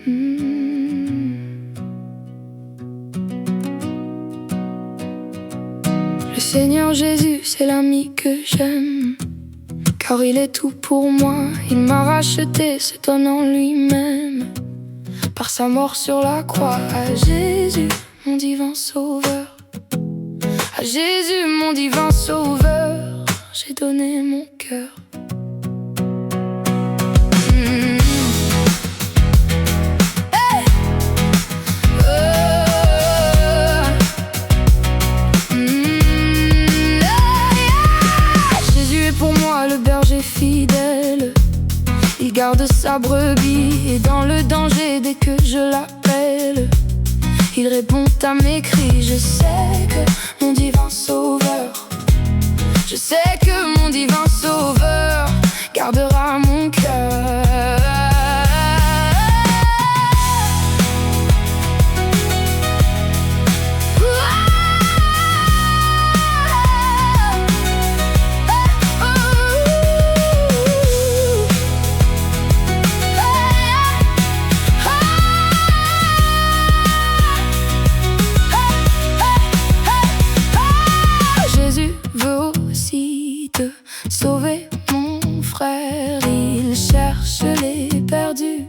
Le Seigneur Jésus, c'est l'ami que j'aime, car il est tout pour moi. Il m'a racheté, se donnant lui-même, par sa mort sur la croix. À Jésus, mon divin sauveur, à Jésus, mon divin sauveur, j'ai donné mon cœur. Fidèle, il garde sa brebis, et dans le danger, dès que je l'appelle, il répond à mes cris. Je sais que mon divin sauveur, je sais que mon divin sauveur gardera mon cœur. Sauver mon frère, il cherche les perdus.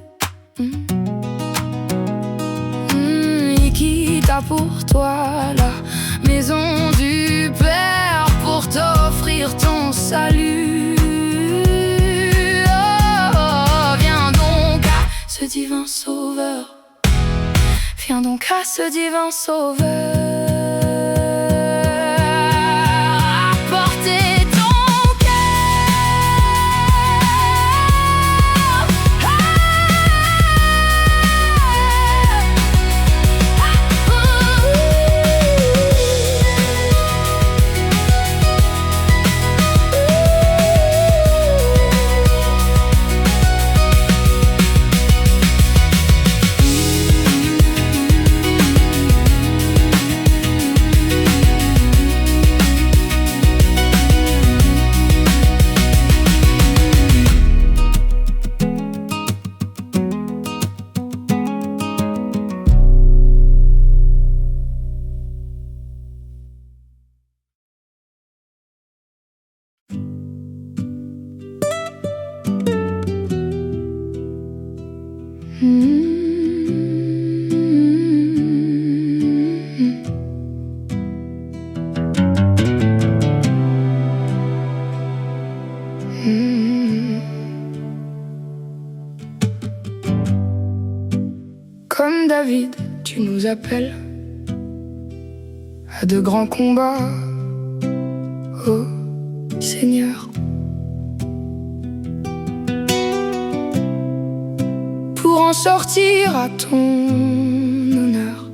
Il quitta pour toi la maison du Père pour t'offrir ton salut. Oh, viens donc à ce divin sauveur, viens donc à ce divin sauveur. Comme David, tu nous appelles à de grands combats, ô Seigneur. Pour en sortir à ton honneur.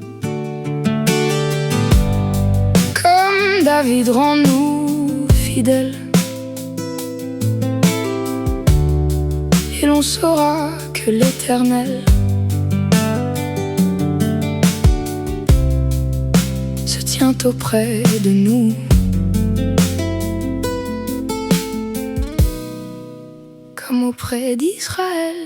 Comme David, rends-nous fidèles, et l'on saura que l'Éternel se tient auprès de nous. Comme auprès d'Israël.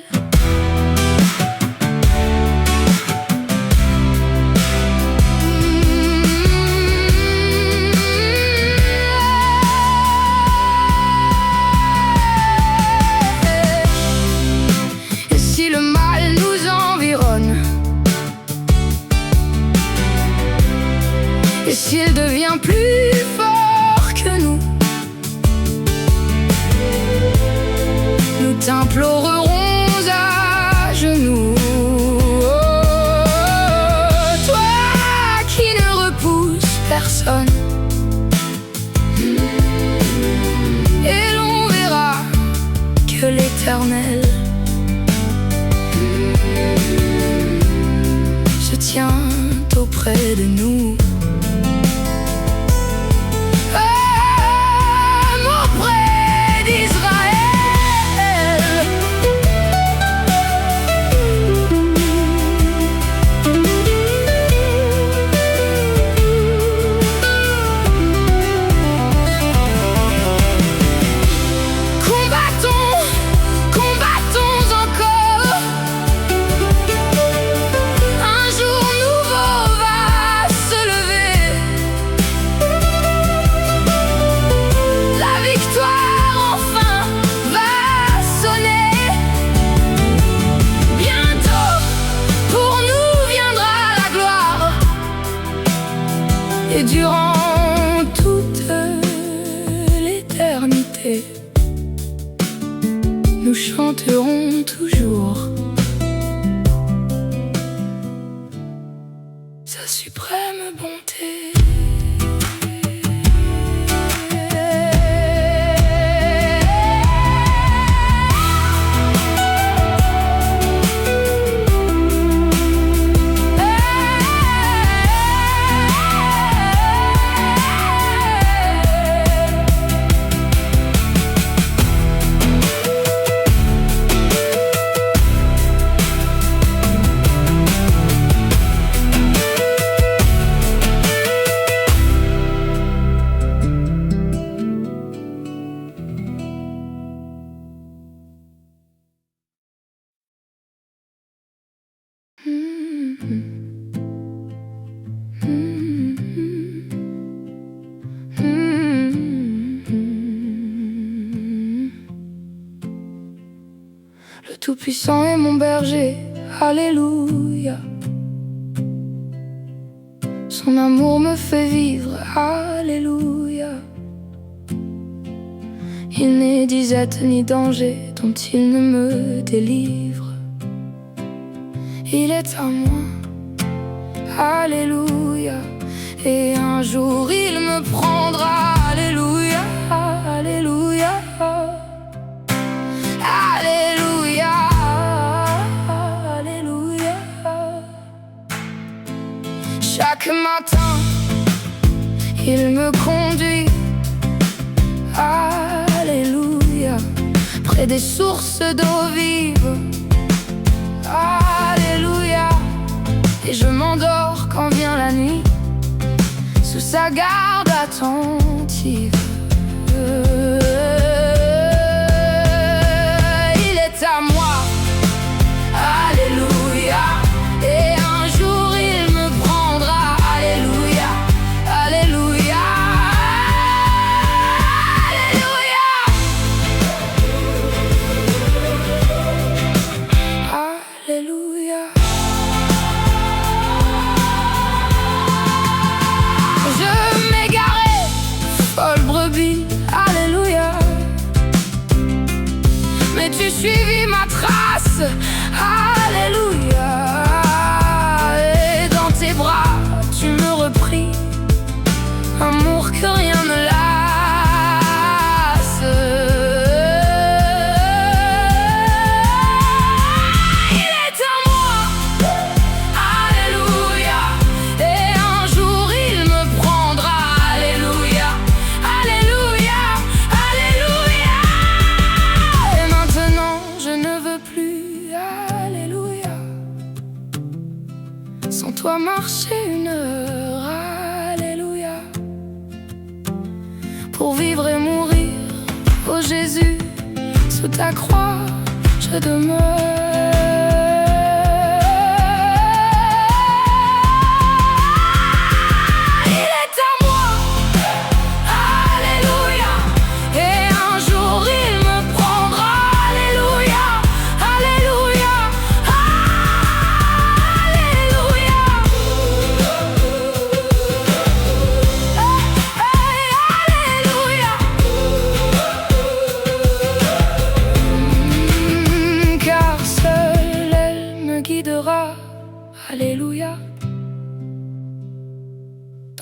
Et s'il devient plus fort que nous, nous t'implorerons à genoux. Oh, toi qui ne repousses personne, et l'on verra que l'Éternel se tient auprès de nous. durant toute l'éternité, nous chanterons toujours sa suprême bonté. Le Tout-Puissant est mon berger, alléluia. Son amour me fait vivre, alléluia. Il n'est disette ni danger dont il ne me délivre. Il est à moi, alléluia. Et un jour il me prendra, alléluia, alléluia, alléluia, alléluia. Chaque matin il me conduit, alléluia, près des sources d'eau vive, alléluia. Et je m'endors quand vient la nuit, sous sa garde attentive. Il est à moi, alléluia. Et un jour il me prendra, alléluia, alléluia, alléluia, alléluia. Alléluia. Mais tu suivis ma trace, alléluia. Et dans tes bras tu me repris, amour que rien ne lasse. Il est à moi, alléluia. Et un jour il me prendra, alléluia, alléluia, alléluia. Et maintenant je ne veux plus, alléluia, sans toi marcher une heure, alléluia. Pour vivre et mourir, ô Jésus, sous ta croix je demeure. Alléluia.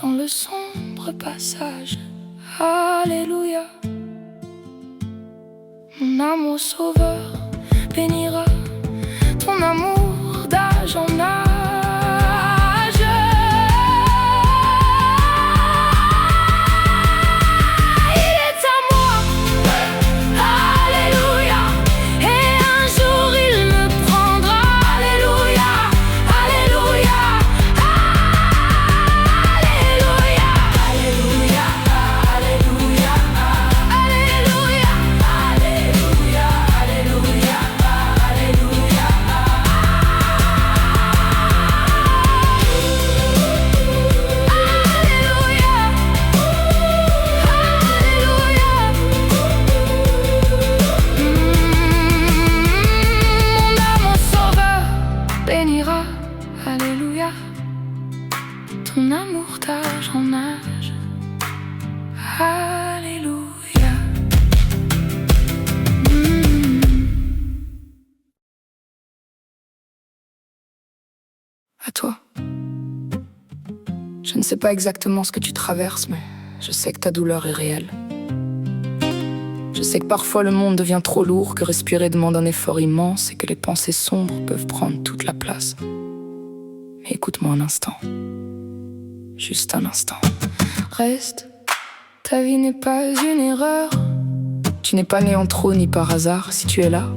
Dans le sombre passage, alléluia. Mon amour sauveur bénira ton amour d'âge en âge. Il est à moi, alléluia. Et un jour il me prendra, alléluia, alléluia, alléluia, alléluia, alléluia, alléluia, alléluia, alléluia, alléluia. ton amour d'âge en âge. Alléluia. À toi. Je ne sais pas exactement ce que tu traverses, mais je sais que ta douleur est réelle. Je sais que parfois le monde devient trop lourd, que respirer demande un effort immense et que les pensées sombres peuvent prendre toute la place. Mais écoute-moi un instant. Juste un instant. Reste, ta vie n'est pas une erreur. Tu n'es pas né en trop ni par hasard. Si tu es là,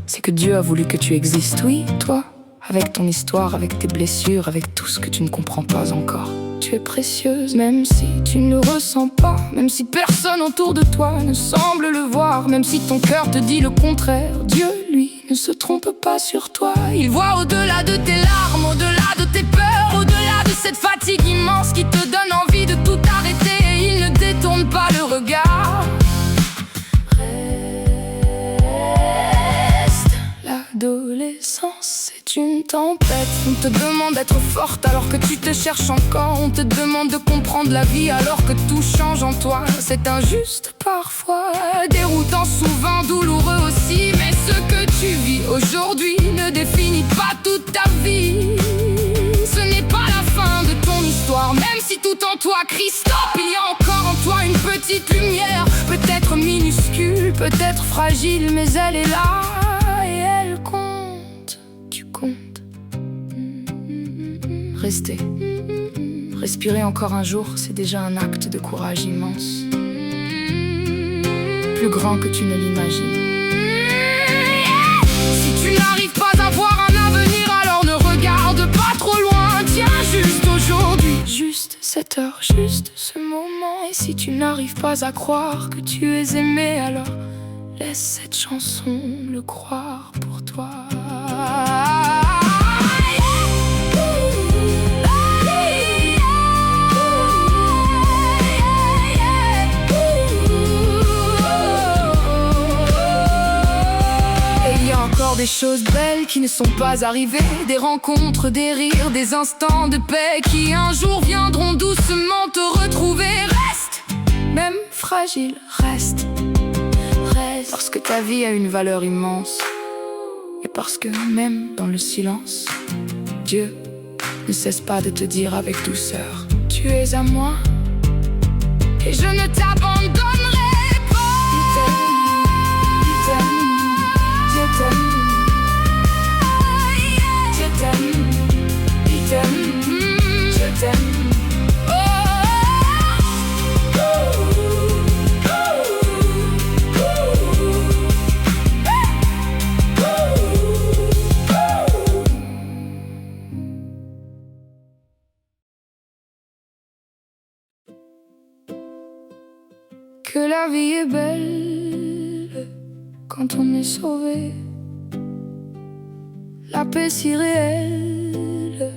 c'est que Dieu a voulu que tu existes. Oui, toi, avec ton histoire, avec tes blessures, avec tout ce que tu ne comprends pas encore. Tu es précieuse, même si tu ne le ressens pas. Même si personne autour de toi ne semble le voir. Même si ton cœur te dit le contraire. Dieu, lui, ne se trompe pas sur toi. Il voit au-delà de tes larmes, au-delà de tes peurs, au-delà de cette fatigue immense qui te donne envie de tout arrêter. Et il ne détourne pas le regard. Reste. L'adolescence, c'est une tempête. On te demande d'être forte alors que tu te cherches encore. On te demande de comprendre la vie alors que tout change en toi. C'est injuste parfois, déroutant souvent, douloureux aussi. Mais ce que tu vis aujourd'hui ne définit pas toute ta vie. Ce n'est pas la fin de ton histoire, même si tout en toi crie stop. Il y a encore en toi une petite lumière, peut-être minuscule, peut-être fragile, mais elle est là et elle compte. Tu comptes. Rester. Respirer encore un jour, c'est déjà un acte de courage immense. Plus grand que tu ne l'imagines. Si tu n'arrives pas à voir un avenir, alors ne regarde pas trop loin. Tiens juste aujourd'hui, juste cette heure, juste ce moment. Et si tu n'arrives pas à croire que tu es aimé, alors laisse cette chanson le croire pour toi. Des choses belles qui ne sont pas arrivées, des rencontres, des rires, des instants de paix qui un jour viendront doucement te retrouver. Reste, même fragile, reste, reste, parce que ta vie a une valeur immense. Et parce que même dans le silence, Dieu ne cesse pas de te dire avec douceur: tu es à moi et je ne t'abandonnerai pas. Il t'aime, Dieu t'aime. Il t'aime, je t'aime. Que la vie est belle quand on est sauvé. La paix si réelle,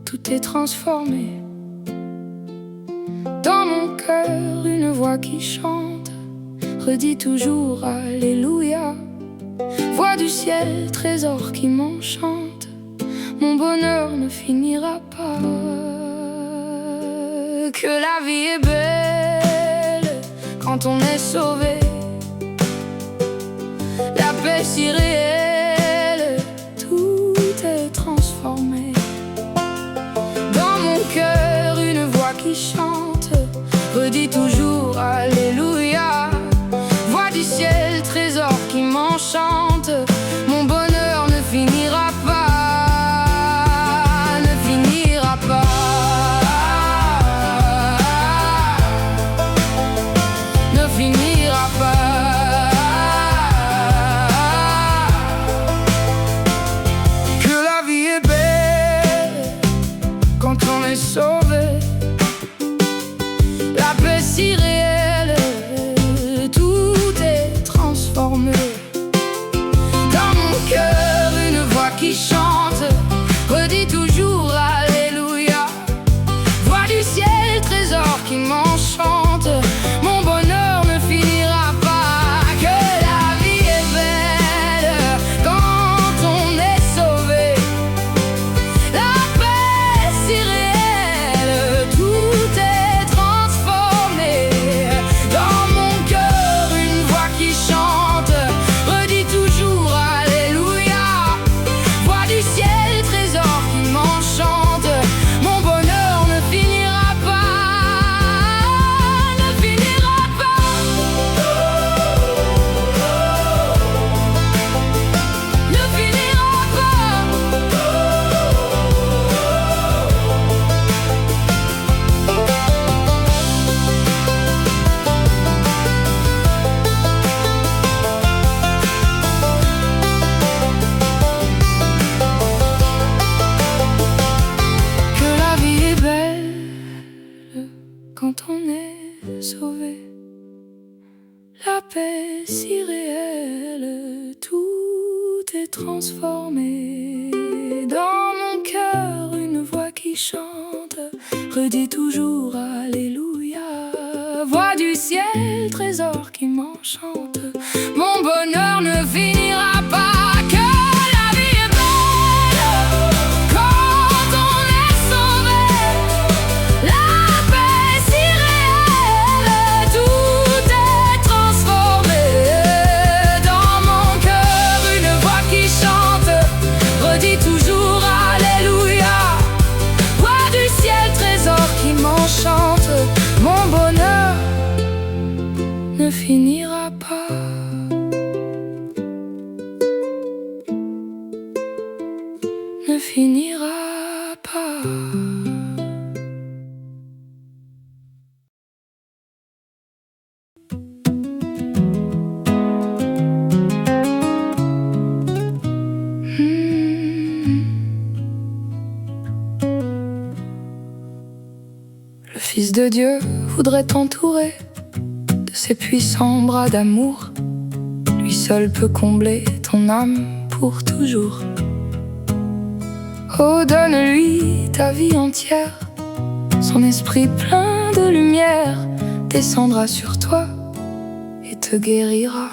tout est transformé. Dans mon cœur, une voix qui chante redit toujours Alléluia. Voix du ciel, trésor qui m'enchante. Mon bonheur ne finira pas. Que la vie est belle quand on est sauvé. La paix si réelle, transformé. Dans mon cœur, une voix qui chante redit toujours Alléluia. Voix du ciel, trésor qui m'enchante. Mon bonheur ne finira pas, ne finira pas. Ne finira pas. Sauvé, la paix si réelle, tout est transformé. Dans mon cœur, une voix qui chante redit toujours Alléluia. Voix du ciel, trésor qui m'enchante. Mon bonheur ne finira pas. Que la vie est belle quand on est sauvé. La paix si réelle, chante redit toujours Alléluia. Voix du ciel, trésor qui m'enchante, mon bonheur ne finira pas. Mon bonheur ne finira pas. Ne finira pas. Le Fils de Dieu voudrait t'entourer de ses puissants bras d'amour. Lui seul peut combler ton âme pour toujours. Oh, donne-lui ta vie entière. Son esprit plein de lumière descendra sur toi et te guérira.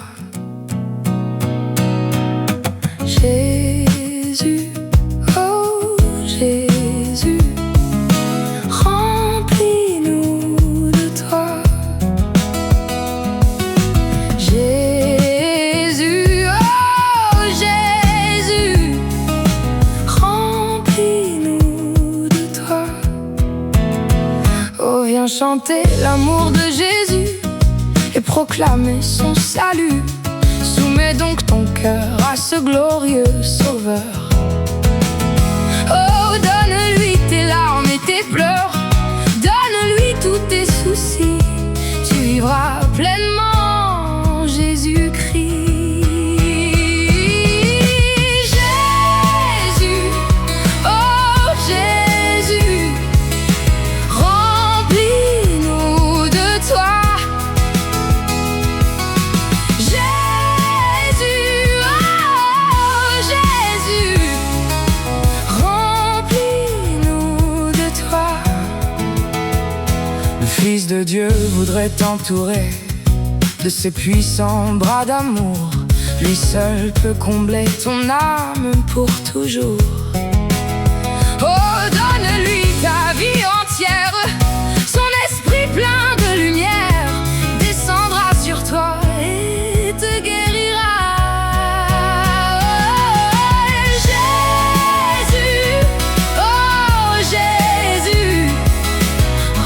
Jésus, oh Jésus, remplis-nous de toi. Jésus, oh Jésus, remplis-nous de toi. Oh, viens chanter l'amour de Jésus et proclamer son salut. Soumets donc ton cœur à ce glorieux Sauveur. Oh, donne-lui tes larmes et tes pleurs, donne-lui tous tes soucis, tu vivras pleinement Jésus-Christ. Jésus, oh Jésus, remplis-nous de toi. Le Fils de Dieu voudrait t'entourer de ses puissants bras d'amour. Lui seul peut combler ton âme pour toujours. Oh, donne-lui ta vie entière. Son esprit plein de lumière descendra sur toi et te guérira. Jésus, oh Jésus,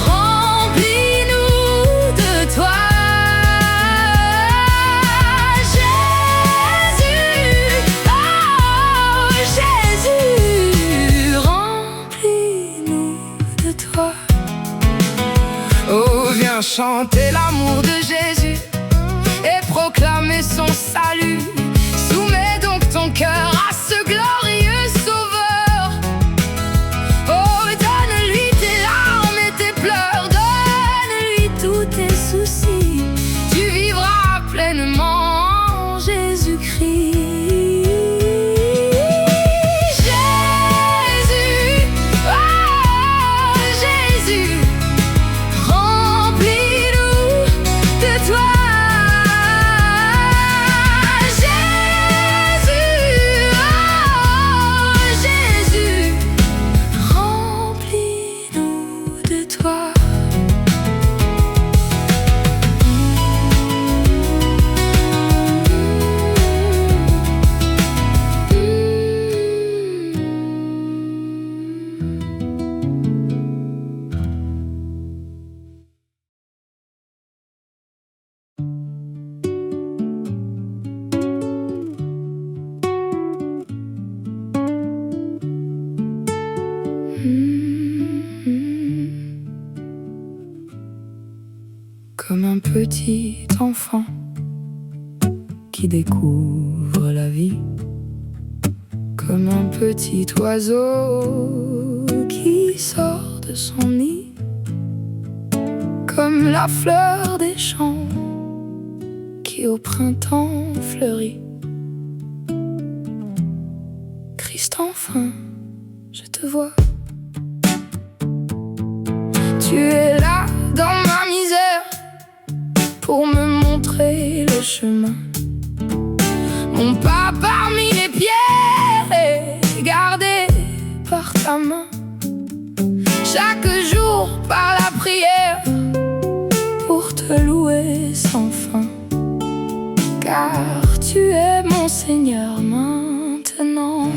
remplis-nous de toi. Jésus, oh Jésus, remplis-nous de toi. Oh, viens chanter l'amour de Jésus et proclamer son salut. Soumets donc ton cœur à ce glorieux Sauveur. Oh, donne-lui tes larmes et tes pleurs, donne-lui tous tes soucis, tu vivras pleinement en Jésus-Christ. Jésus, oh Jésus, remplis-nous de toi. Jésus, oh Jésus, remplis-nous de toi. Comme un petit enfant qui découvre la vie, comme un petit oiseau qui sort de son nid, comme la fleur des champs qui au printemps fleurit. Christ, enfin, je te vois Tu es là dans ma misère pour me montrer le chemin. Mon pas parmi les pierres est gardé par ta main. Chaque jour par la prière pour te louer sans fin. Car tu es mon Seigneur maintenant.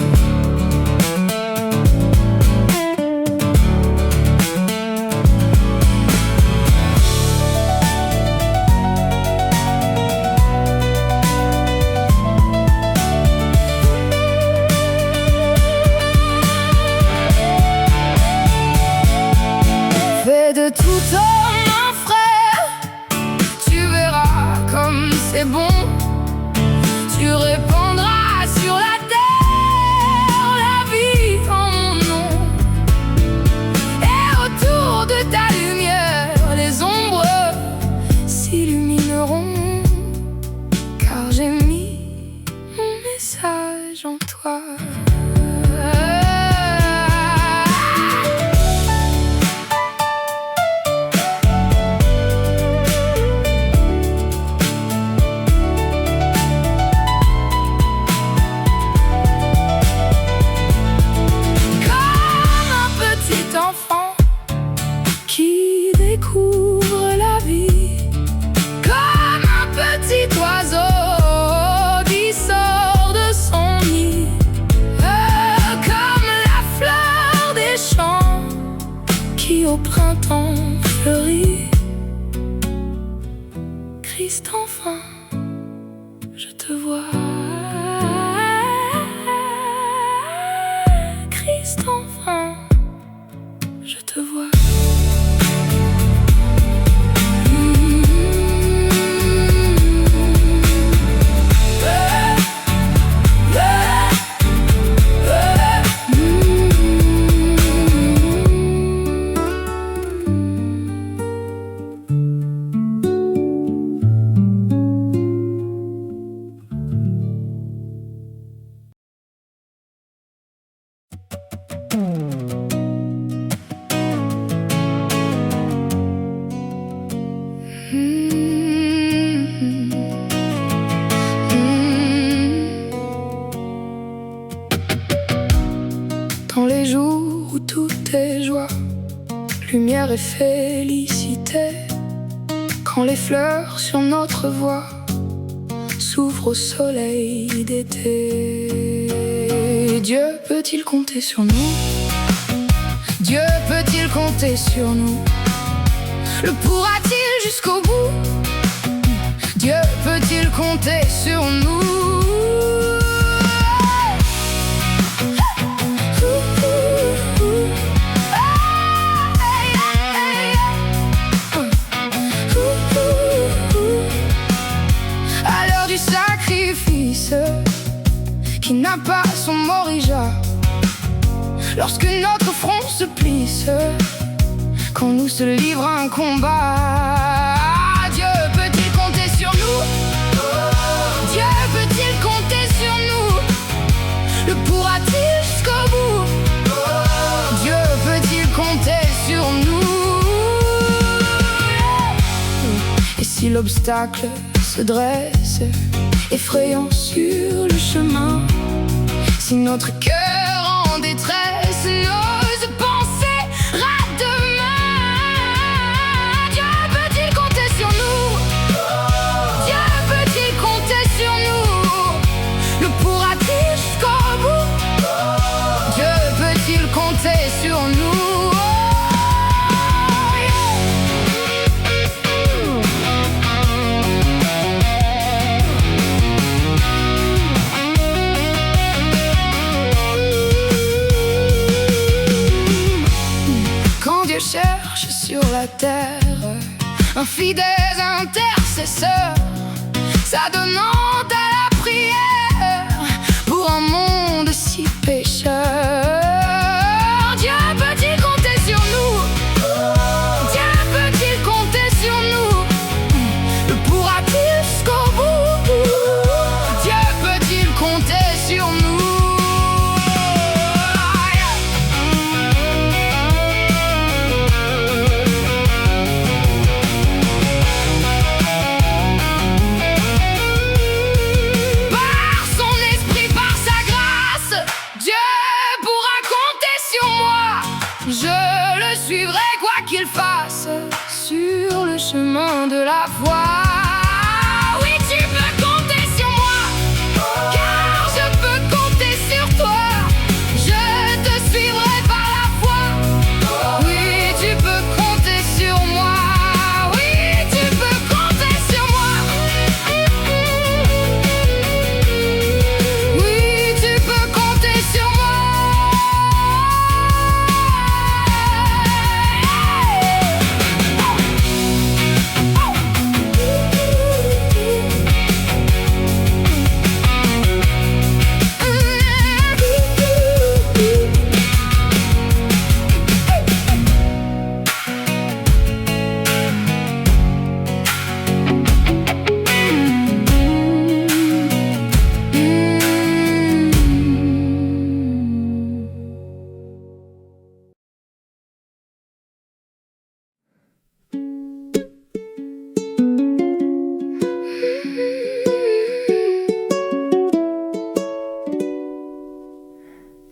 Fais de tout homme un frère, tu verras comme c'est bon. Tu répandras sur la terre la vie en mon nom. Et autour de ta lumière, les ombres s'illumineront. Car j'ai mis mon message en toi. Qui découvre la vie comme un petit oiseau qui sort de son nid, comme la fleur des champs qui au printemps fleurit. Christ enfin, je te vois. Christ enfin, je te vois. Dans les jours où tout est joie, lumière et félicité, quand les fleurs sur notre voie s'ouvrent au soleil d'été. Dieu peut-il compter sur nous? Dieu peut-il compter sur nous? Le pourra-t-il jusqu'au bout? Dieu peut-il compter sur nous? À l'heure du sacrifice qui n'a pas son morija, lorsque notre front se plisse, quand nous se livre un combat, Dieu peut-il compter sur nous? Dieu peut-il compter sur nous? Le pourra-t-il jusqu'au bout? Dieu peut-il compter sur nous? Et si l'obstacle se dresse, effrayant sur le chemin, si notre cœur en détresse n'ose penser à demain, Dieu peut-il compter sur nous? Dieu peut-il compter sur nous? Le pourra-t-il jusqu'au bout? Dieu peut-il compter sur nous? Cherche sur la terre un fidèle intercesseur, s'adonnant à la prière pour un monde si pécheur. Dieu peut-il compter sur nous? Dieu peut-il compter sur nous? Le pourra-t-il jusqu'au bout? Dieu peut-il compter sur nous? Je le suivrai quoi qu'il fasse sur le chemin de la foi. Oui, tu peux compter sur moi, car je peux compter sur toi. Je te suivrai par la foi. Oui, tu peux compter sur moi. Oui, tu peux compter sur moi. Oui, tu peux compter sur moi.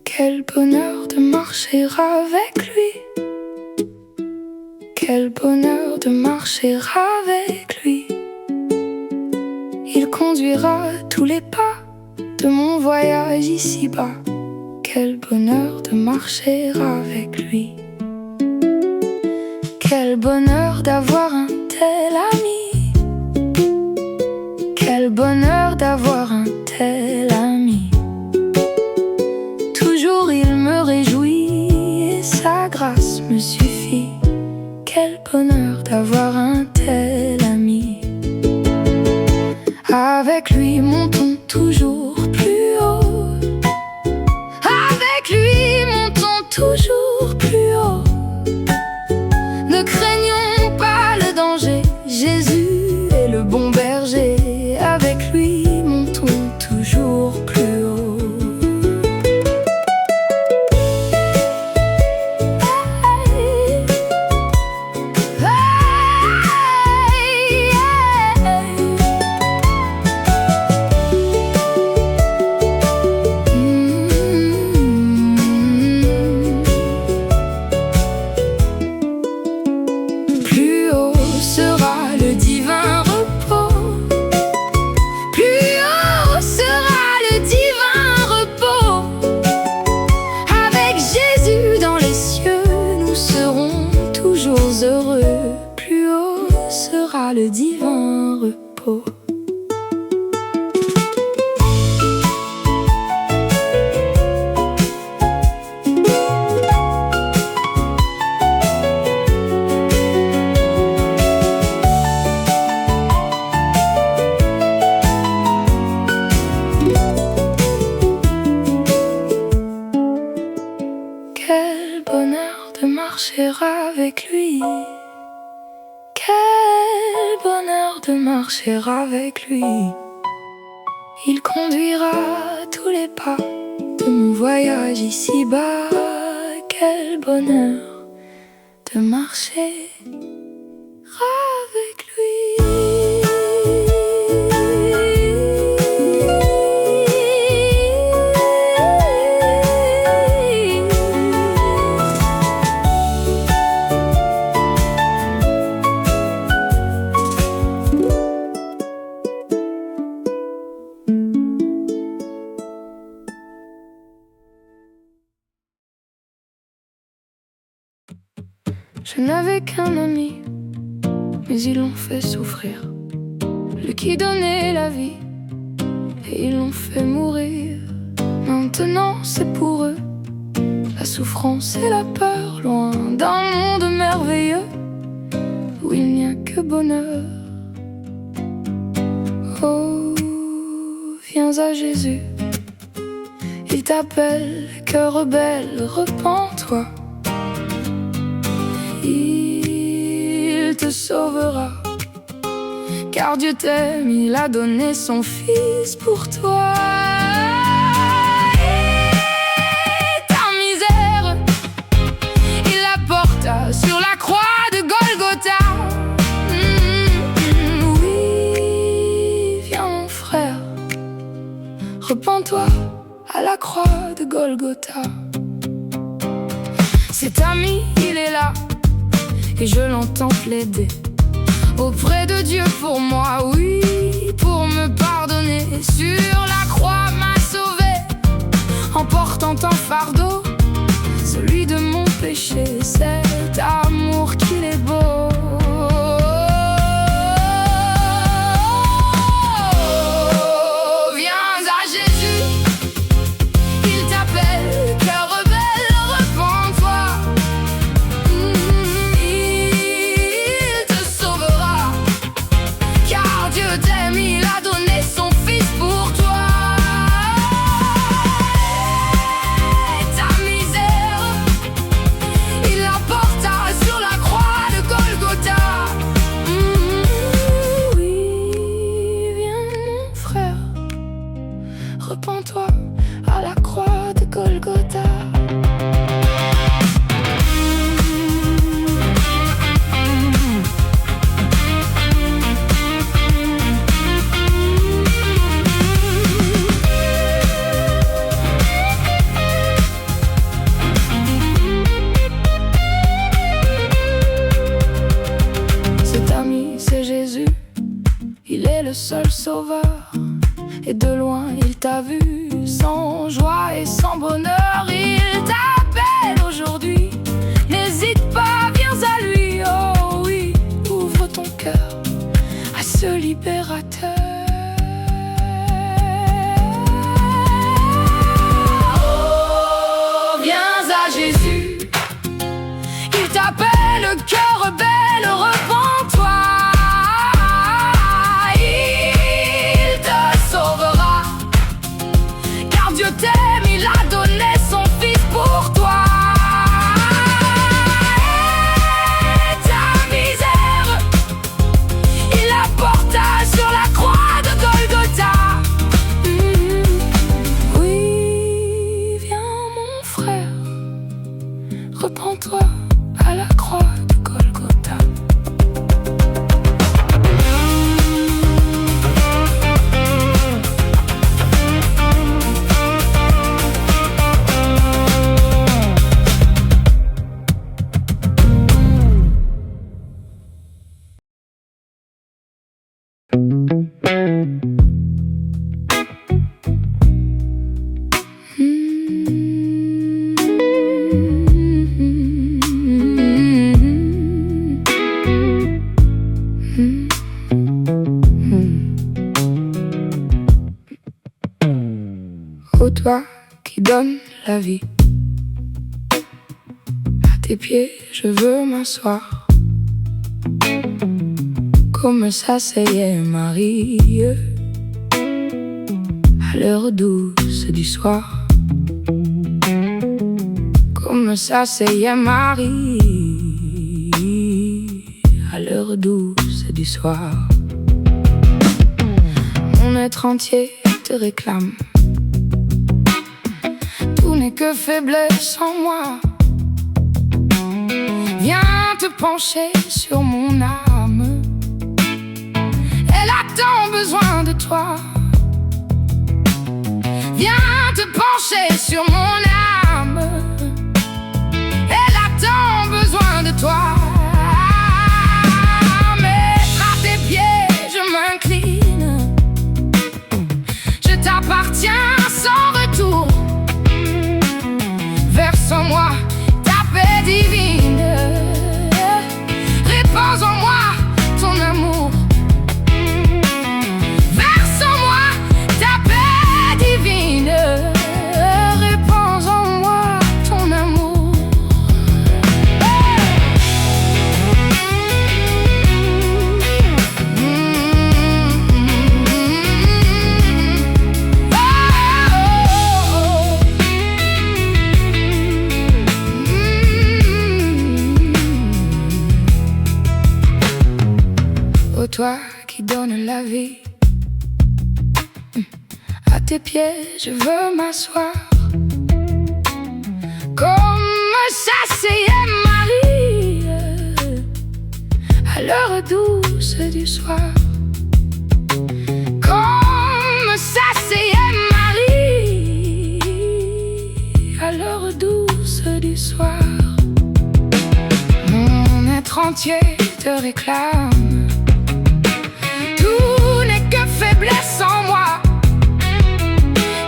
Quel bonheur de marcher avec lui. Quel bonheur de marcher avec lui. Il conduira tous les pas de mon voyage ici-bas. Quel bonheur de marcher avec lui. Quel bonheur d'avoir un tel ami. Quel bonheur d'avoir un tel ami. Toujours il me réjouit et sa grâce me suffit. Quel bonheur d'avoir un tel ami. Avec lui montons toujours plus haut. Avec lui montons toujours plus haut. Ne craignons pas le danger, Jésus est le bon berger. Avec lui montons toujours plus haut. Heureux, plus haut sera le divin repos. Quel bonheur de marcher avec lui. Quel bonheur de marcher avec lui. Il conduira tous les pas de mon voyage ici-bas. Quel bonheur de marcher avec lui. Je n'avais qu'un ami, mais ils l'ont fait souffrir. Lui qui donnait la vie, et ils l'ont fait mourir. Maintenant c'est pour eux la souffrance et la peur, loin d'un monde merveilleux où il n'y a que bonheur. Oh, viens à Jésus, il t'appelle, cœur rebelle, repens-toi. Il te sauvera, car Dieu t'aime, il a donné son Fils pour toi. Et ta misère, il la porta sur la croix de Golgotha. Oui, viens mon frère, repens-toi à la croix de Golgotha. Cet ami, il est là, et je l'entends plaider auprès de Dieu pour moi, oui, pour me pardonner. Sur la croix m'a sauvé, en portant un fardeau, celui de mon péché. Cet amour qu'il est beau. Repens-toi à la croix de Golgotha. Cet ami, c'est Jésus, il est le seul sauveur. Et de loin il t'a vu, sans joie et sans bonheur. Il t'appelle aujourd'hui, n'hésite pas, viens à lui. Oh oui, ouvre ton cœur à ce libérateur. Oh, viens à Jésus, il t'appelle, le cœur rebelle, repens-toi. Dieu t'aime, il a donné son fils pour toi. Et ta misère, il la porta sur la croix de Golgotha. Oui, viens mon frère, repens-toi à la croix de Golgotha. Ô toi qui donnes la vie, à tes pieds je veux m'asseoir, comme s'asseyait Marie à l'heure douce du soir. Comme s'asseyait Marie à l'heure douce du soir. Mon être entier te réclame, tout n'est que faiblesse en moi. Viens te pencher sur mon âme, elle a tant besoin de toi. Viens te pencher sur mon âme, elle a tant besoin de toi. Mettre à tes pieds je m'incline, je t'appartiens sans retour. Verse en moi ta paix divine, répands en moi ton amour. Verse en moi ta paix divine, répands en moi ton amour. Ô toi qui donnes la vie, à tes pieds je veux m'asseoir, comme s'asseyait Marie à l'heure douce du soir. Comme s'asseyait Marie à l'heure douce du soir. entier te réclame. Tout n'est que faiblesse en moi.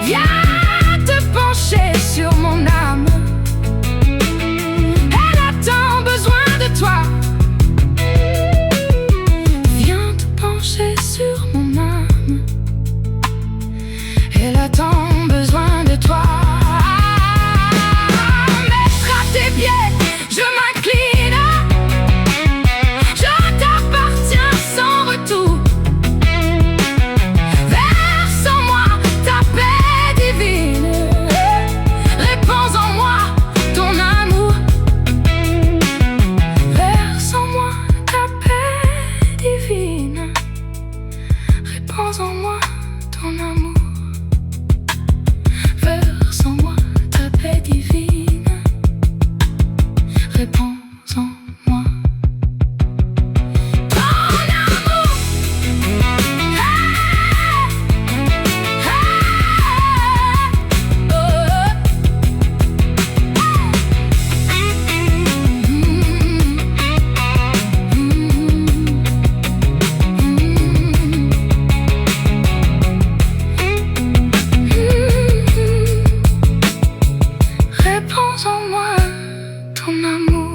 Viens te pencher sur mon âme. Elle a tant besoin de toi. Viens te pencher sur mon âme. Elle a tant besoin de toi. Mettre à tes pieds, je m'incline. Je t'appartiens sans retour. Verse en moi ta paix divine. Répands en moi ton amour. Verse en moi ta paix divine. Répands en moi ton amour. Verse en moi ta paix divine. Répands en moi ton amour. Répands en moi ton amour.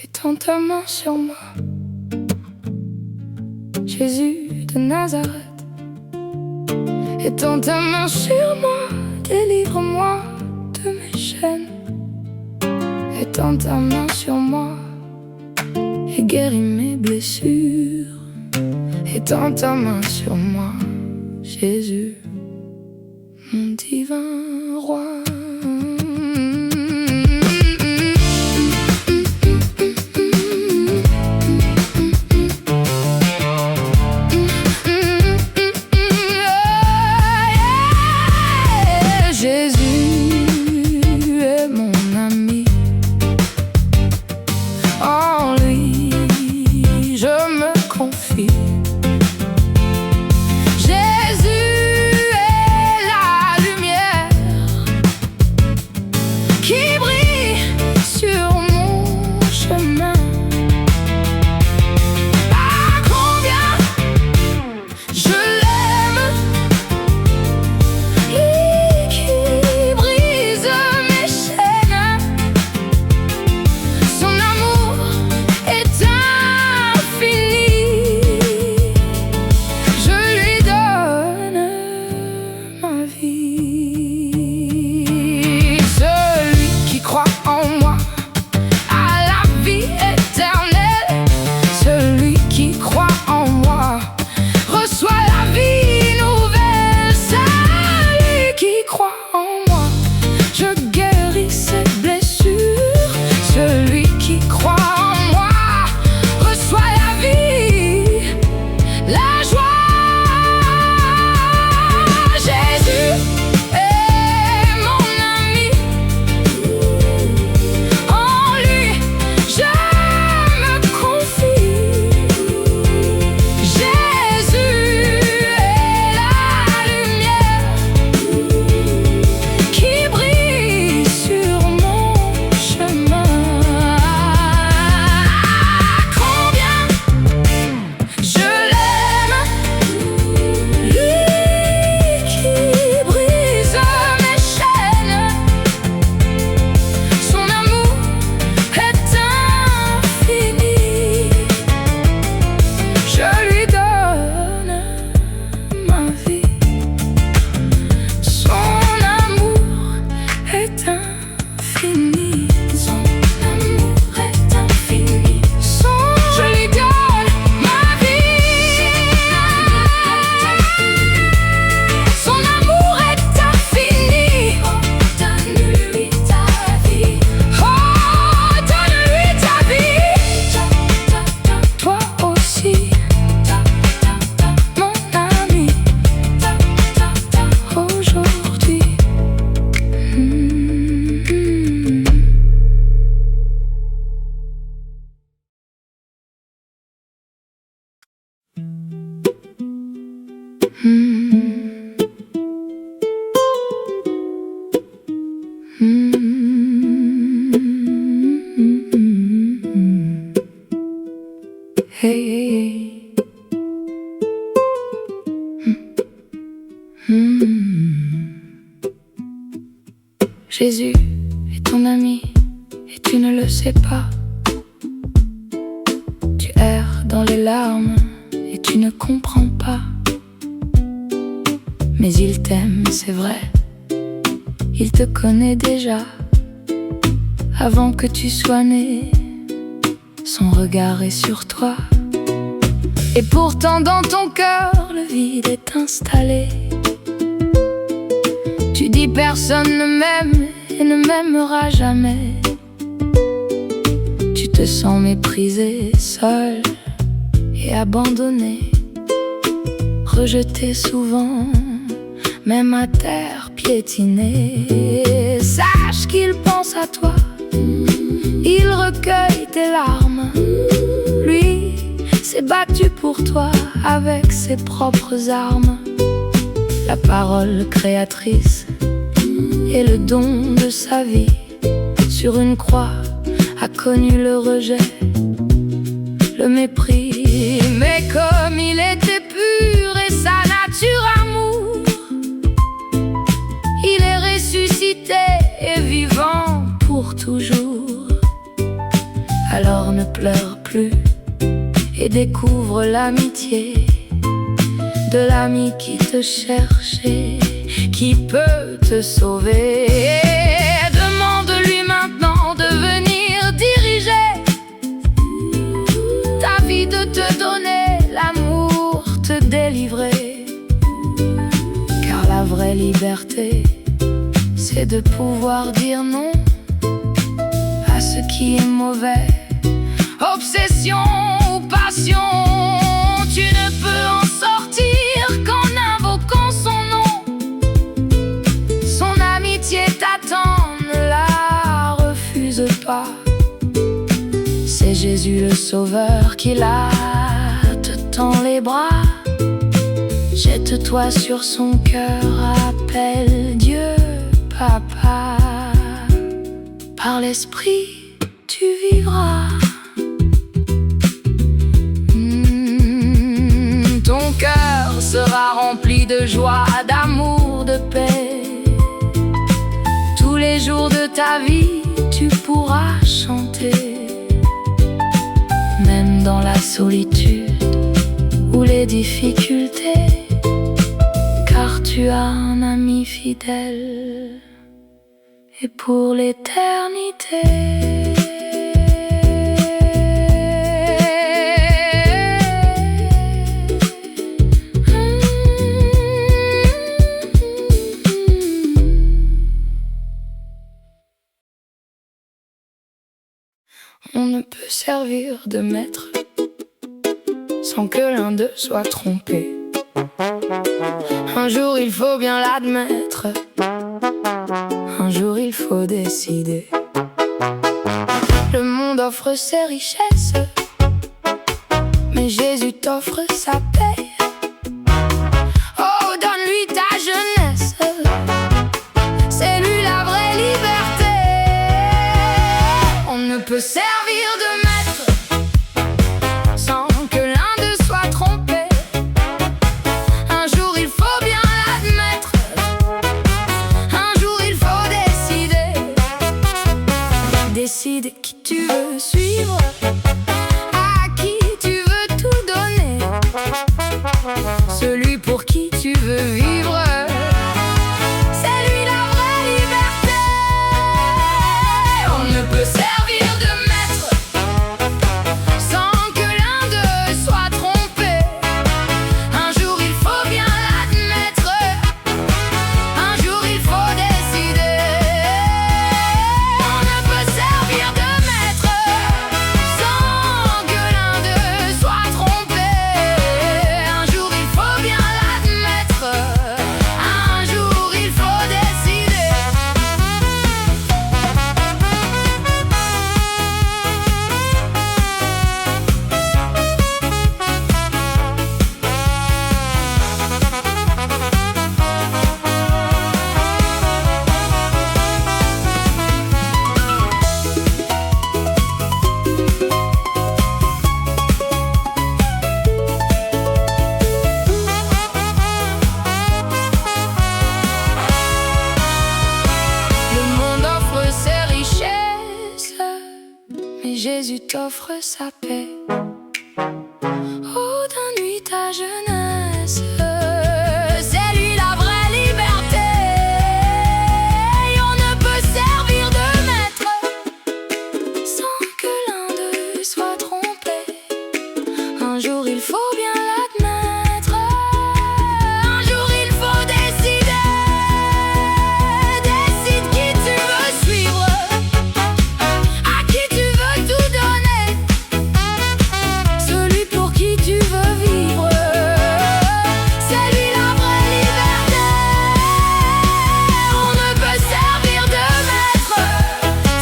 Étends ta main sur moi, Jésus de Nazareth. Étends ta main sur moi, délivre-moi de mes chaînes. Étends ta main sur moi et guéris mes blessures. Étends ta main sur moi, Jésus, mon divin roi. Jésus est mon ami. En lui je me confie. Jésus est la lumière Hey, hey, hey. Jésus est ton ami et tu ne le sais pas. Tu erres dans les larmes et tu ne comprends pas. Mais il t'aime, c'est vrai, il te connaît déjà. Avant que tu sois né, son regard est sur toi. Et pourtant dans ton cœur, le vide est installé. Tu dis personne ne m'aime et ne m'aimera jamais. Tu te sens méprisé, seul et abandonné, rejeté souvent, même à terre piétiné. Sache qu'il pense à toi, il recueille tes larmes. Lui s'est battu pour toi avec ses propres armes. La parole créatrice et le don de sa vie sur une croix a connu le rejet, le mépris. Mais comme il était pur et sa nature amour, il est ressuscité et vivant pour toujours. Alors ne pleure plus et découvre l'amitié de l'ami qui te cherche et qui peut te sauver. Demande-lui maintenant de venir diriger ta vie, de te donner l'amour, te délivrer. Car la vraie liberté, c'est de pouvoir dire non à ce qui est mauvais. Obsession ou passion, tu ne peux en sortir qu'en invoquant son nom. Son amitié t'attend, ne la refuse pas. C'est Jésus le Sauveur qui là te tend les bras. Jette-toi sur son cœur, appelle Dieu Papa. Par l'Esprit tu vivras. Ton cœur sera rempli de joie, d'amour, de paix. Tous les jours de ta vie, tu pourras chanter. Même dans la solitude ou les difficultés, car tu as un ami fidèle et pour l'éternité. On ne peut servir de maître sans que l'un d'eux soit trompé. Un jour il faut bien l'admettre, un jour il faut décider. Le monde offre ses richesses, mais Jésus t'offre sa paix. Oh, donne-lui ta jeunesse, c'est lui la vraie liberté. On ne peut servir de maître sans que l'un d'eux soit trompé. Un jour il faut bien l'admettre, un jour il faut décider. Décide qui tu veux suivre, à qui tu veux tout donner. sa paix. Oh, d'un nuit ta jeunesse, c'est lui la vraie liberté. Et on ne peut servir de maître sans que l'un d'eux soit trompé. Un jour il faut bien l'admettre, un jour il faut décider. Décide qui tu veux suivre, à qui tu veux tout donner, celui pour qui tu veux vivre. C'est lui la vraie liberté. On ne peut servir de maître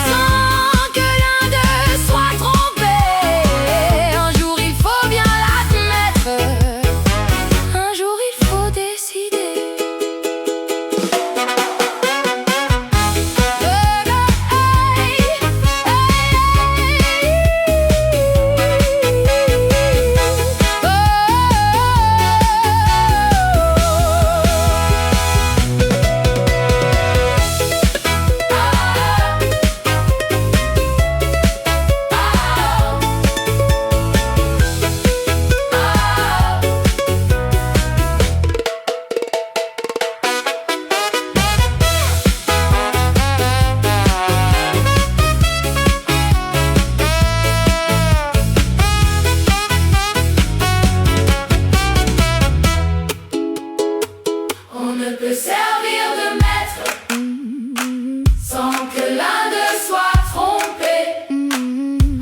sans que l'un d'eux soit trompé. Un jour il faut bien l'admettre, un jour il faut décider. On ne peut servir de maître sans que l'un d'eux soit trompé.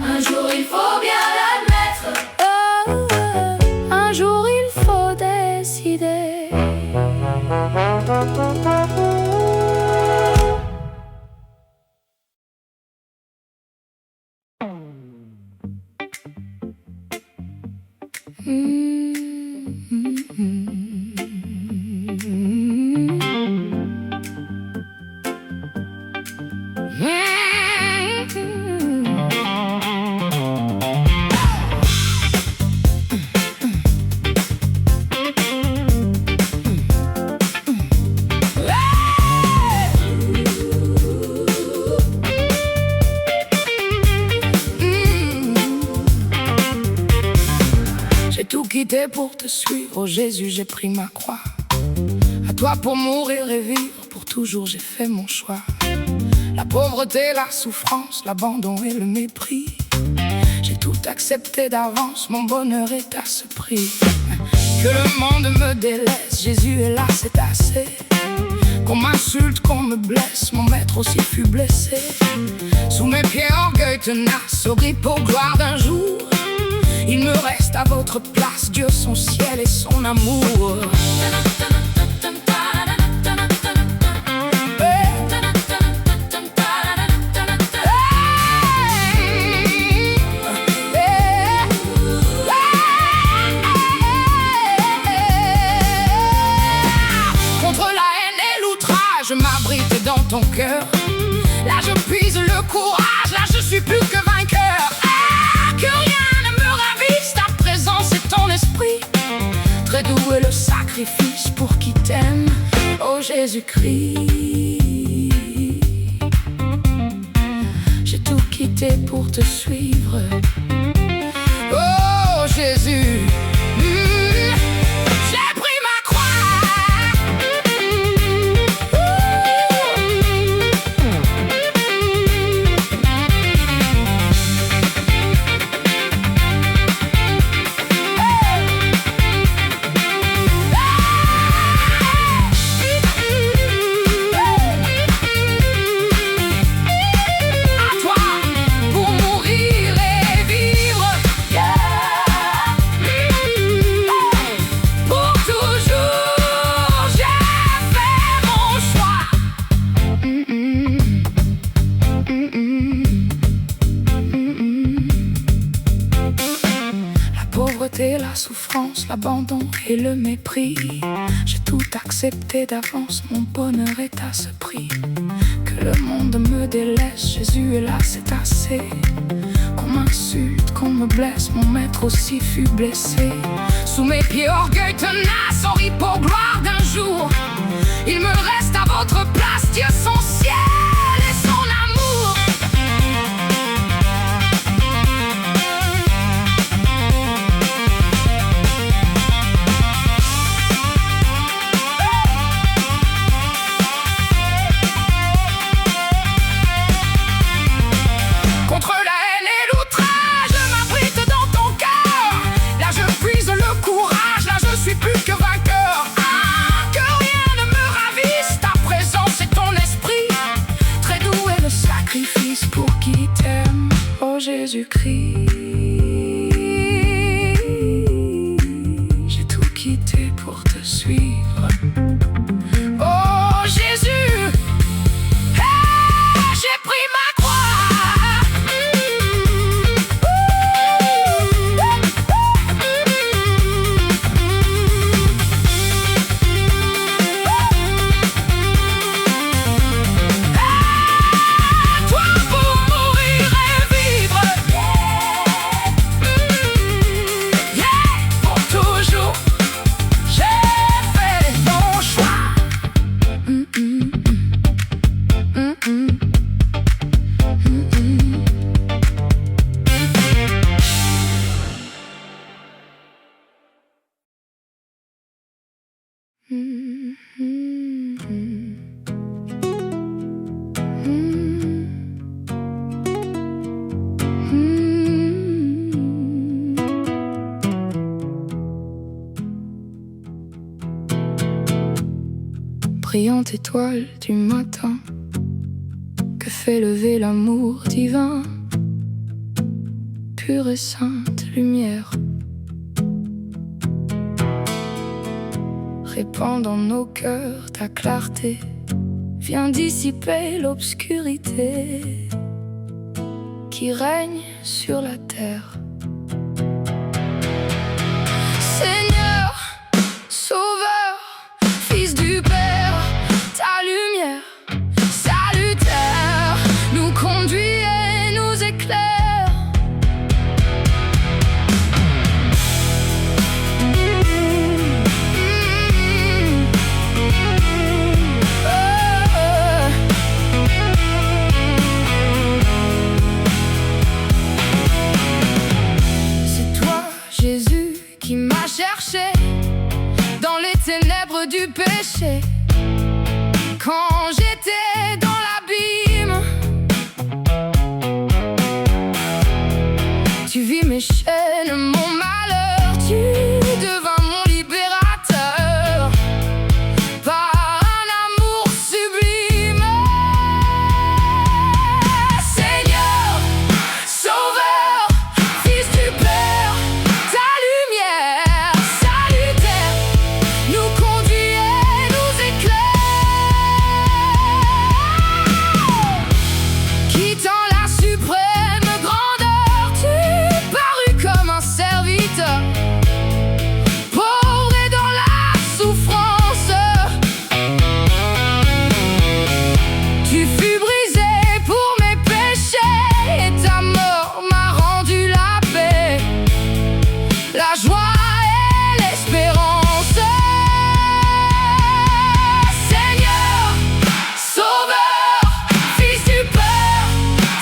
Un jour il faut bien l'admettre, un jour il faut décider. J'ai tout quitté pour te suivre, oh Jésus, j'ai pris ma croix. À toi pour mourir et vivre, pour toujours j'ai fait mon choix. La pauvreté, la souffrance, l'abandon et le mépris, j'ai tout accepté d'avance, mon bonheur est à ce prix. Que le monde me délaisse, Jésus est là, c'est assez. Qu'on m'insulte, qu'on me blesse, mon maître aussi fut blessé. Sous mes pieds, orgueil tenace, au grippe, aux gloires d'un jour. Il me reste à votre place, Dieu, son ciel et son amour. Contre la haine et l'outrage, je m'abrite dans ton cœur. Là je puise le courage, là je suis plus que vainqueur. Que rien ne me ravisse, ta présence et ton esprit. Très doux est le sacrifice pour qui t'aime, oh Jésus-Christ. J'ai tout quitté pour te suivre, oh Jésus. J'ai pris ma croix. La souffrance, l'abandon et le mépris, j'ai tout accepté d'avance, mon bonheur est à ce prix. Que le monde me délaisse, Jésus est là, c'est assez. Qu'on m'insulte, qu'on me blesse, mon maître aussi fut blessé. Sous mes pieds, orgueil tenace, horrible pour gloire d'un jour. Il me reste à votre place, Dieu, son ciel et son amour. Jésus-Christ. J'ai tout quitté pour te suivre. Oh Jésus, j'ai pris ma croix. Toi pour mourir et vivre, pour toujours, j'ai fait mon choix. Brillante étoile du matin, que fait lever l'amour divin, pure et sainte lumière, répand dans nos cœurs ta clarté, viens dissiper l'obscurité qui règne sur la terre. Seigneur, Sauveur, Fils du Père, ta lumière salutaire nous conduit et nous éclaire. C'est toi, Jésus, qui m'as cherché dans les ténèbres du péché. Quand j'étais dans l'abîme, tu vis mes chaînes, mon malheur, tu devins mon libérateur par un amour sublime. Seigneur, Sauveur, Fils du Père, ta lumière salutaire nous conduit et nous éclaire. Quittant la suprême grandeur, tu parus comme un serviteur, pauvre et dans la souffrance. Tu fus brisé pour mes péchés et ta mort m'a rendu la paix, la joie et l'espérance. Seigneur, Sauveur, Fils du Père,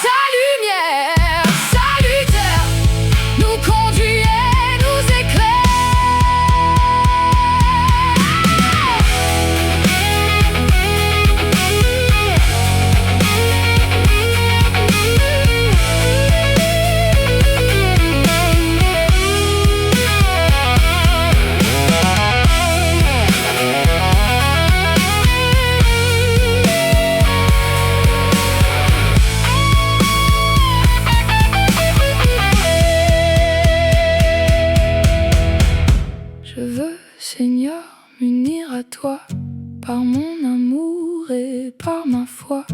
ta lumière salutaire nous conduit et nous éclaire. Je veux, Seigneur, m'unir à toi par mon amour et par ma foi,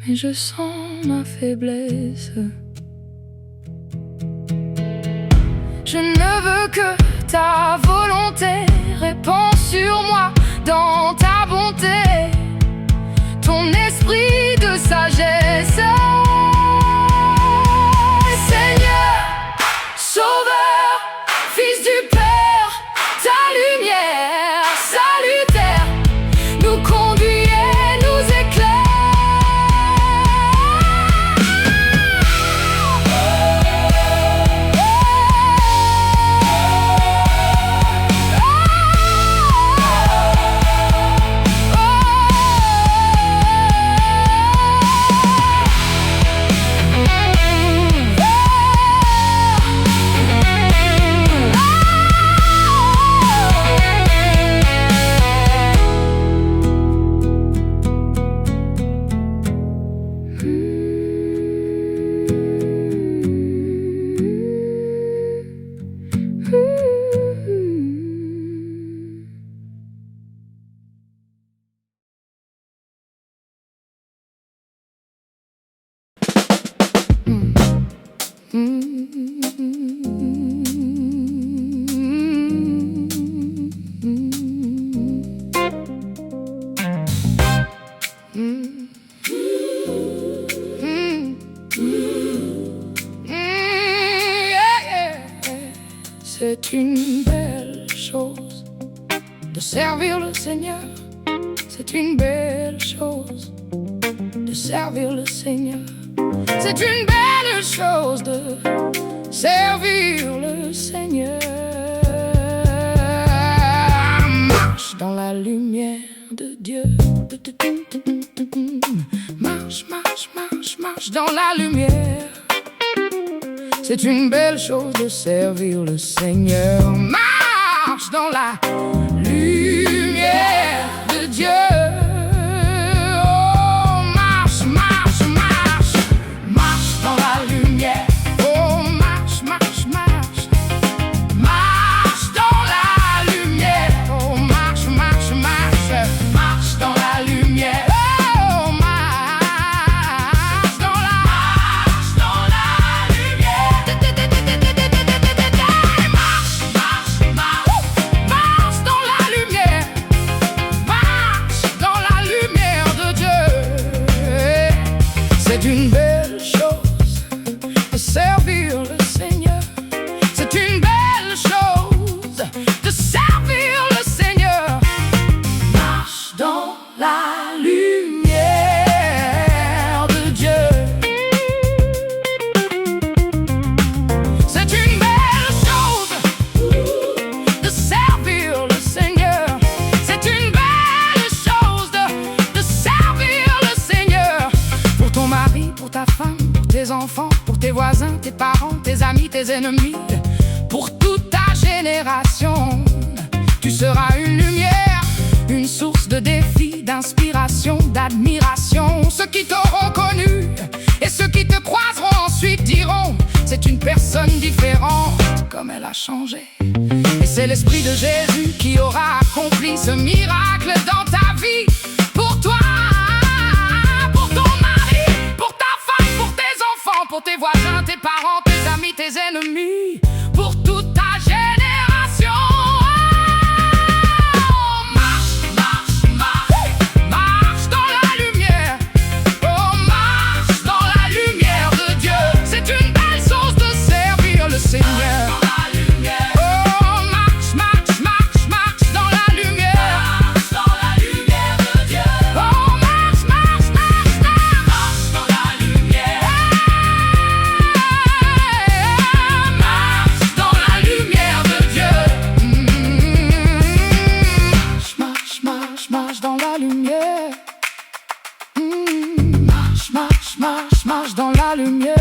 mais je sens ma faiblesse. Je ne veux que ta volonté, répands sur moi dans ta bonté, ton esprit de sagesse. Seigneur, Sauveur, Fils du Père, ta lumière salutaire nous conduit et nous éclaire. C'est une belle chose de servir le Seigneur. C'est une belle chose de servir le Seigneur. C'est une belle chose de servir le Seigneur. Marche dans la lumière de Dieu. Marche, marche, marche, marche dans la lumière. C'est une belle chose de servir le Seigneur. Marche dans la lumière de Dieu. Oh, marche, marche, marche, marche dans la lumière. Oh, marche, marche, marche, marche dans la lumière. Oh, marche, marche, marche, marche dans la lumière. Oh, marche dans la lumière. Marche, marche, marche, marche dans la lumière. Marche dans la lumière de Dieu. C'est une belle chose de servir le Seigneur. C'est une belle chose de servir le Seigneur. Marche dans la lumière de Dieu. C'est une belle chose de servir le Seigneur. C'est une belle chose de servir le Seigneur. Pour ton mari, pour ta femme, pour tes enfants, pour tes voisins, tes parents, tes amis, tes ennemis. Pour toute ta génération, tu seras une lumière, une source de défi, d'inspiration, d'admiration. Ceux qui t'auront connu et ceux qui te croiseront ensuite diront: c'est une personne différente, comme elle a changé. Et c'est l'Esprit de Jésus qui aura accompli ce miracle dans ta vie. Pour toi, pour ton mari, pour ta femme, pour tes enfants, pour tes voisins, tes parents, tes amis, tes ennemis. Pour toute ta génération. Marche, marche, marche, marche dans la lumière. Oh, marche dans la lumière de Dieu. C'est une belle chose de servir le Seigneur. Oh, marche, marche, marche, marche dans la lumière. Marche dans la lumière de Dieu. Oh, marche, marche, marche, marche dans la lumière. Marche dans la lumière de Dieu. Marche, marche, marche, marche dans la lumière. Marche, marche, marche, marche dans la lumière.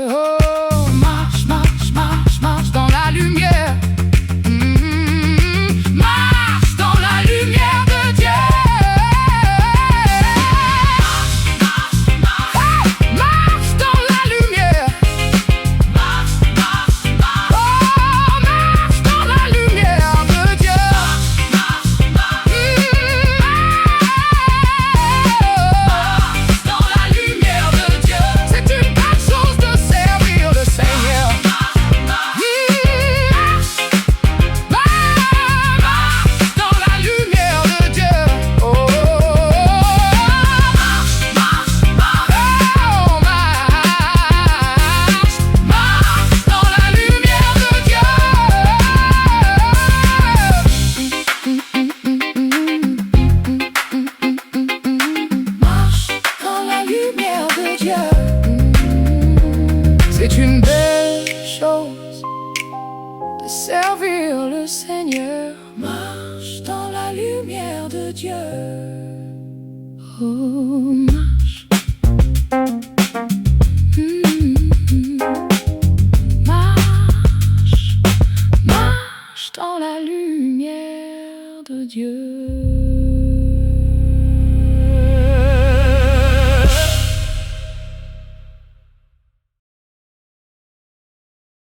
Oh, marche, marche, marche, marche dans la lumière. Marche dans la lumière de Dieu. Marche dans la lumière. Marche, marche, marche. Oh, marche dans la lumière de Dieu. Marche dans la lumière de Dieu. C'est une belle chose de servir le Seigneur. Marche dans la lumière de Dieu. Oh, marche, marche, marche. Oh, marche dans la lumière de Dieu. Marche dans la lumière de Dieu. C'est une belle chose de servir le Seigneur. Marche dans la lumière de Dieu. Oh,